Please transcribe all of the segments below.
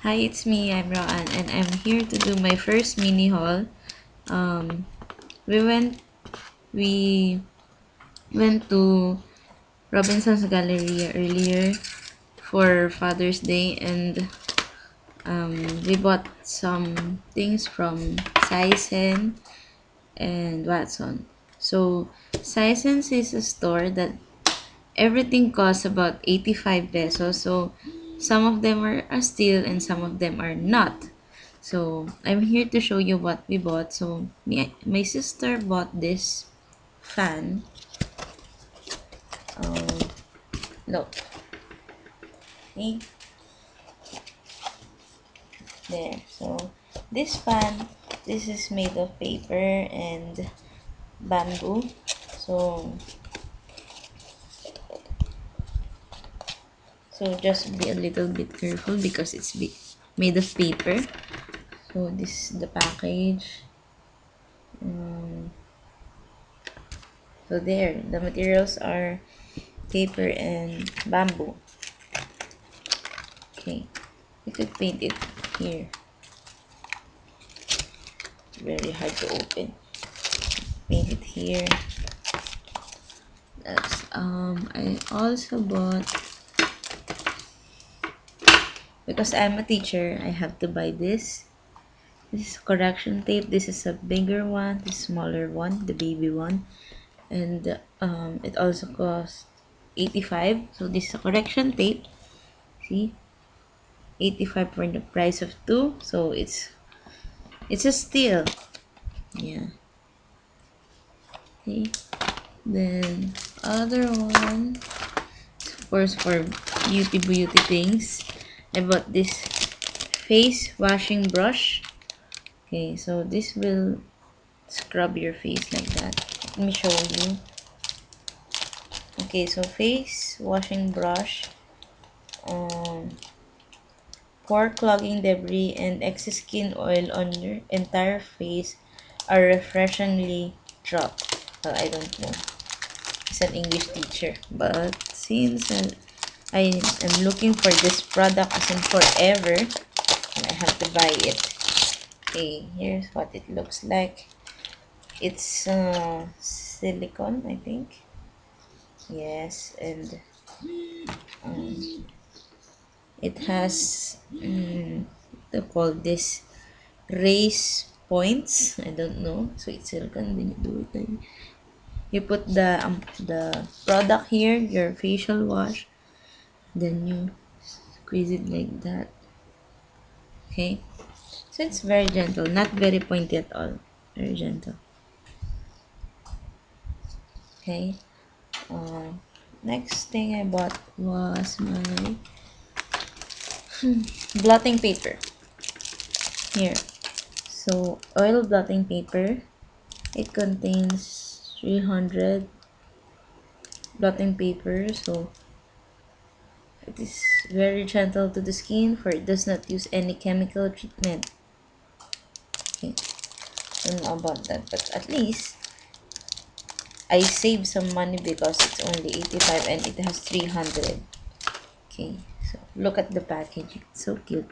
Hi, it's me, I'm Roan, and I'm here to do my first mini haul. Um, we went we went to Robinson's Galleria earlier for Father's Day, and we bought some things from Saisen and Watson. So Saisen's is a store that everything costs about 85 pesos. So some of them are a steal and some of them are not. So I'm here to show you what we bought. So my sister bought this fan. Um, look, see there. So this fan, this is made of paper and bamboo. So just be a little bit careful because it's made of paper. So this is the package. Um, so there, the materials are paper and bamboo. Okay, you could paint it here. Very hard to open. Paint it here. That's I also bought, because I'm a teacher, I have to buy this. This is correction tape. This is a bigger one, this smaller one, the baby one. And it also costs 85. So this is a correction tape. See? 85 for the price of two. So it's a steal. Yeah. Okay. Then other one, of course, for beauty things, I bought this face washing brush. Okay, so this will scrub your face like that. Let me show you. Okay, so face washing brush, um pore clogging debris and excess skin oil on your entire face are refreshingly dropped. Well, I don't know. It's an English teacher, but since I am looking for this product as in forever, and I have to buy it. Okay, here's what it looks like. It's silicone, I think. Yes, and um, it has to call this race points. I don't know. So it's silicone. Then you do it. Then you put the product here, your facial wash. Then you squeeze it like that. Okay. So it's very gentle, not very pointy at all. Very gentle. Okay. Uh, Next thing I bought was my blotting paper. Here. So oil blotting paper. It contains 300 blotting paper. So it is very gentle to the skin, for it does not use any chemical treatment. Okay. I don't know about that, but at least I saved some money because it's only 85 and it has 300. Okay, so look at the packaging. It's so cute.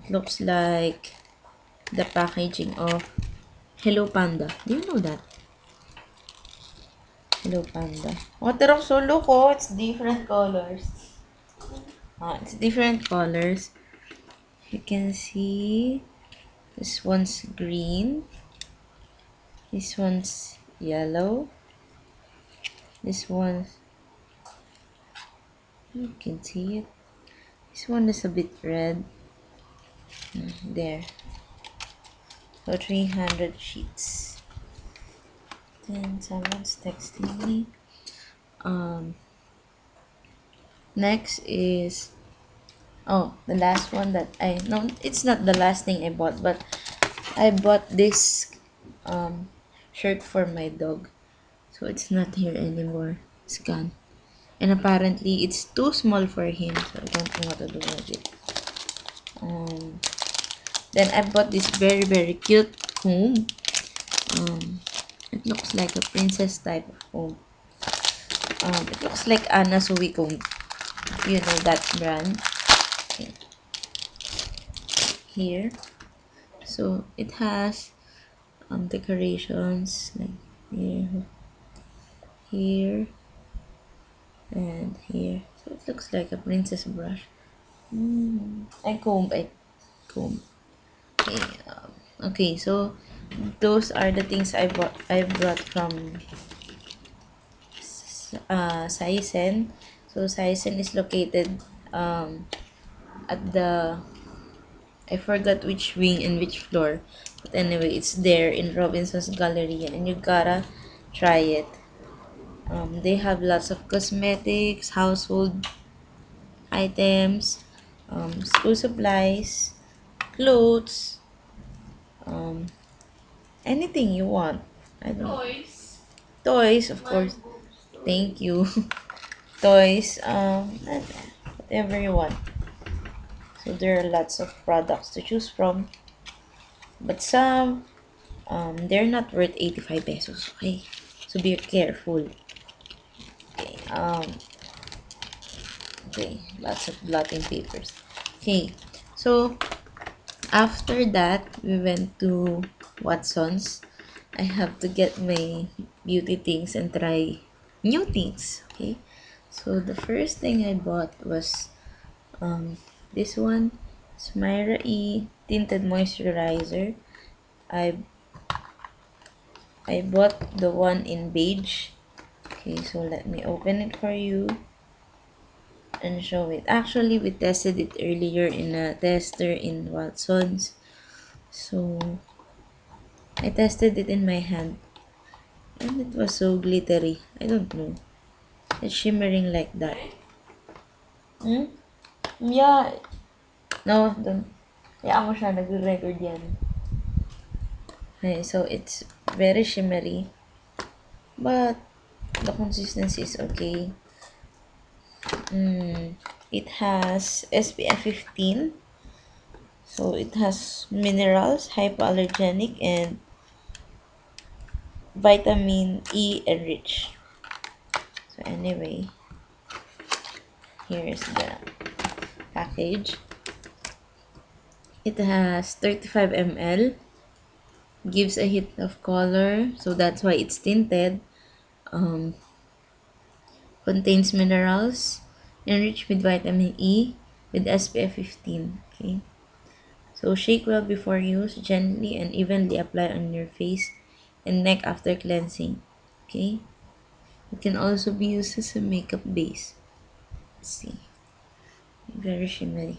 It looks like the packaging of Hello Panda. Do you know that? Hello Panda. Water of solo ko. It's different colors. It's different colors. You can see this one's green. This one's yellow. This one, you can see it. This one is a bit red. There. So 300 sheets. Then someone's texting me. Um, Next is, oh, the last one that I, no, it's not the last thing I bought, but I bought this shirt for my dog. So it's not here anymore. It's gone. And apparently it's too small for him, so I don't know what to do with it. Um, then I bought this very cute comb. It looks like a princess type of comb. It looks like Anna Sui comb. You know that brand. Okay. here. So it has decorations like here, here, and here. So it looks like a princess brush. And comb. Comb. Okay. Okay. So those are the things I brought from Saisen. So Saisen is located at the, I forgot which wing and which floor, but anyway, it's there in Robinson's Galleria, and you gotta try it. They have lots of cosmetics, household items, school supplies, clothes, um, anything you want. I don't. Toys, of course. Thank you. Toys, whatever you want. So there are lots of products to choose from, but some they're not worth 85 pesos. Okay, so be careful. Okay, okay, lots of blotting papers. Okay, so after that we went to Watson's. I have to get my beauty things and try new things. Okay, so the first thing I bought was this one, Smyra E tinted moisturizer. I I bought the one in beige. Okay, so let me open it for you and show it. Actually, we tested it earlier in a tester in Watson's. So I tested it in my hand and it was so glittery. I don't know. It's shimmering like that. Hmm? Yeah. No, don't. Kaya mo siya, nag-record yan. Okay, so it's very shimmery. But the consistency is okay. It has SPF 15. So it has minerals, hypoallergenic, and vitamin E enriched. So anyway, here is the package. It has 35 ml, gives a hint of color, so that's why it's tinted. Um, Contains minerals, enriched with vitamin E, with SPF 15. Okay, so shake well before use, gently and evenly apply on your face and neck after cleansing. Okay, it can also be used as a makeup base. Let's see, very shimmery.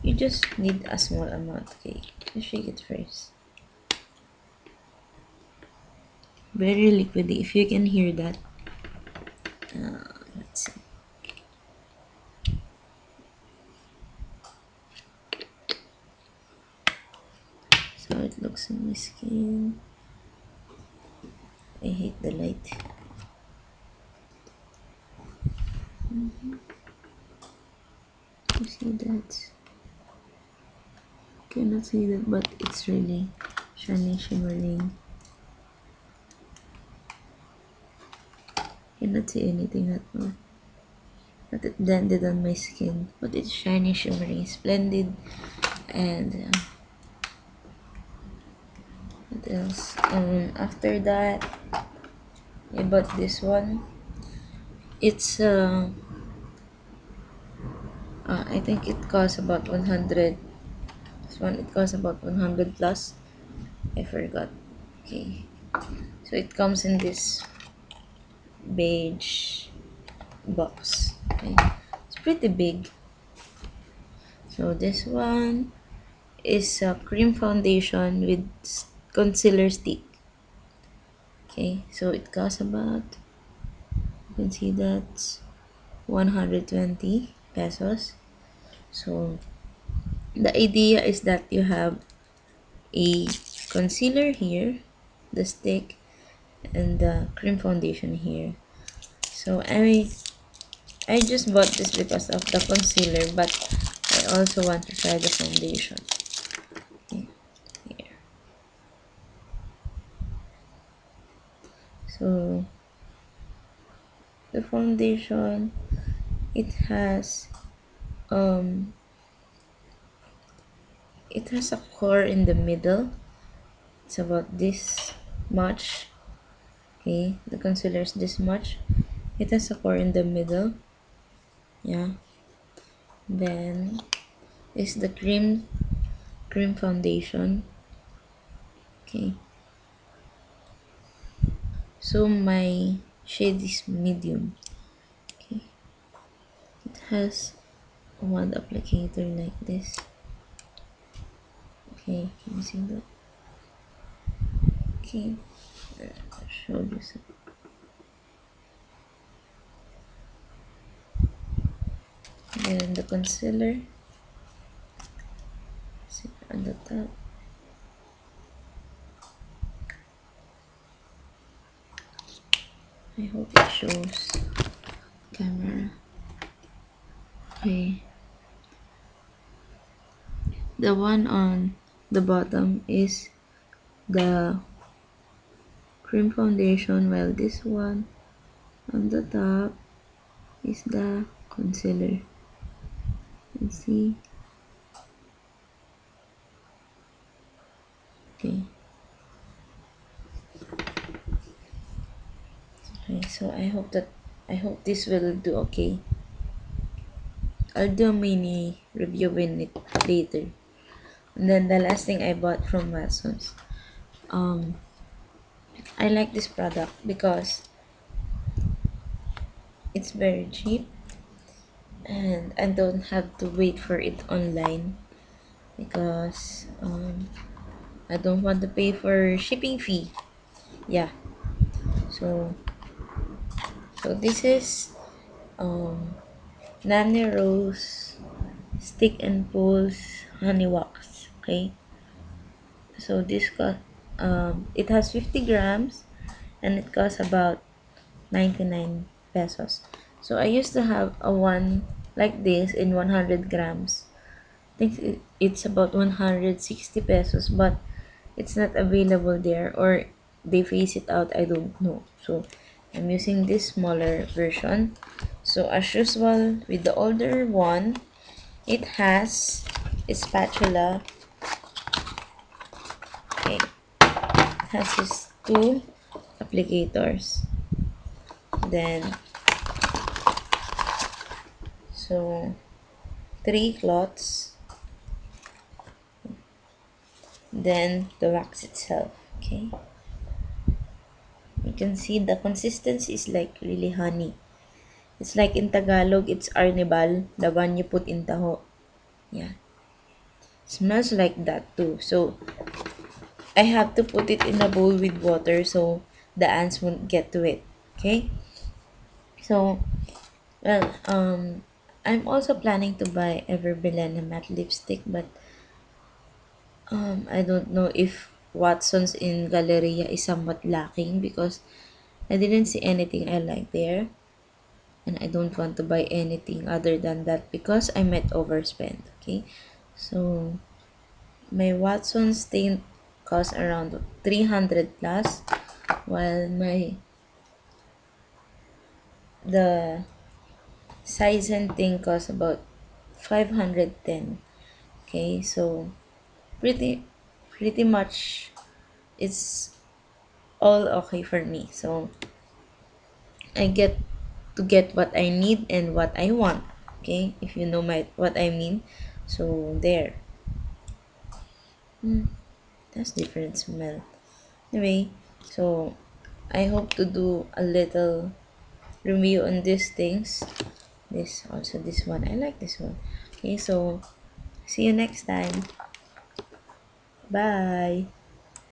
You just need a small amount. Okay, you shake it first. Very liquidy. If you can hear that. Let's see. So it looks on my skin. I hate the light. You see that? Cannot see that, but it's really shiny, shimmering. Cannot see anything at all. But it blended on my skin. But it's shiny, shimmering, splendid. And what else? After that, I bought this one. It's I think it costs about 100. This one it costs about 100 plus. I forgot. Okay, so it comes in this beige box. Okay, it's pretty big. So this one is a cream foundation with concealer stick. Okay, so it costs about, you can see that's 120 pesos. So the idea is that you have a concealer here, the stick, and the cream foundation here. So I just bought this because of the concealer, but I also want to try the foundation. Okay, here. So the foundation, it has it has a core in the middle. It's about this much. Okay, the concealer is this much. It has a core in the middle. Yeah. Then is the cream foundation. Okay. So my shade is medium. Okay. It has one applicator like this. Okay, can you see that? Okay. I'll show you some. Then the concealer. See on the top. I hope it shows camera. Okay. The one on the bottom is the cream foundation, while this one on the top is the concealer. You see? Okay. Okay, so I hope this will do okay. I'll do a mini review in it later. And then the last thing I bought from Watsons. I like this product because it's very cheap and I don't have to wait for it online because I don't want to pay for shipping fee. Yeah. So this is um Nani Rose Stick and Pulse Honey Wax. Okay. So this cost it has 50 grams and it costs about 99 pesos. So I used to have a one like this in 100 grams. I think it's about 160 pesos, but it's not available there or they phase it out. I don't know. So I'm using this smaller version. So as usual with the older one, it has a spatula. Okay, it has these two applicators. Then so three cloths, then the wax itself. Okay, you can see the consistency is like really honey. It's like in Tagalog, it's arnibal, the one you put in taho. Yeah, smells like that too. So I have to put it in a bowl with water so the ants won't get to it. Okay, so well, I'm also planning to buy Everbelena matte lipstick, but I don't know if Watson's in Galleria is somewhat lacking because I didn't see anything I like there. And I don't want to buy anything other than that because I might overspend. Okay. So my Watson's thing costs around 300 plus while the size and thing costs about 510. Okay. So pretty much it's all okay for me. So I get to get what I need and what I want. Okay, if you know my what I mean. So there. That's different smell. Anyway, so I hope to do a little review on these things. This also this one. I like this one. Okay, so see you next time. Bye.